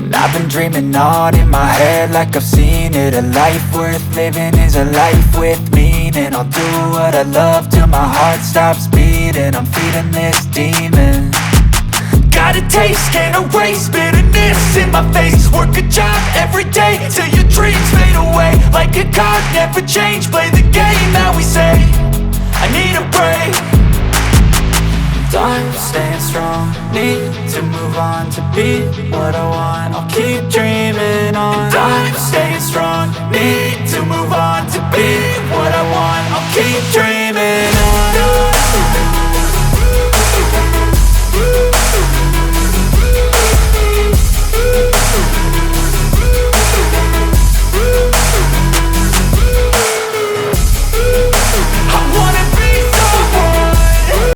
And I've been dreaming on in my head like I've seen it. A life worth living is a life with meaning. I'll do what I love till my heart stops beating. I'm feeding this demon. Got a taste, can't erase bitterness in my face. Work a job every day till your dreams fade away. Like a card, never change, play the game that we say. I need a break. I'm staying strong, need to move on to be what I want. I'll keep dreaming on. I'm staying strong, need to move on to be what I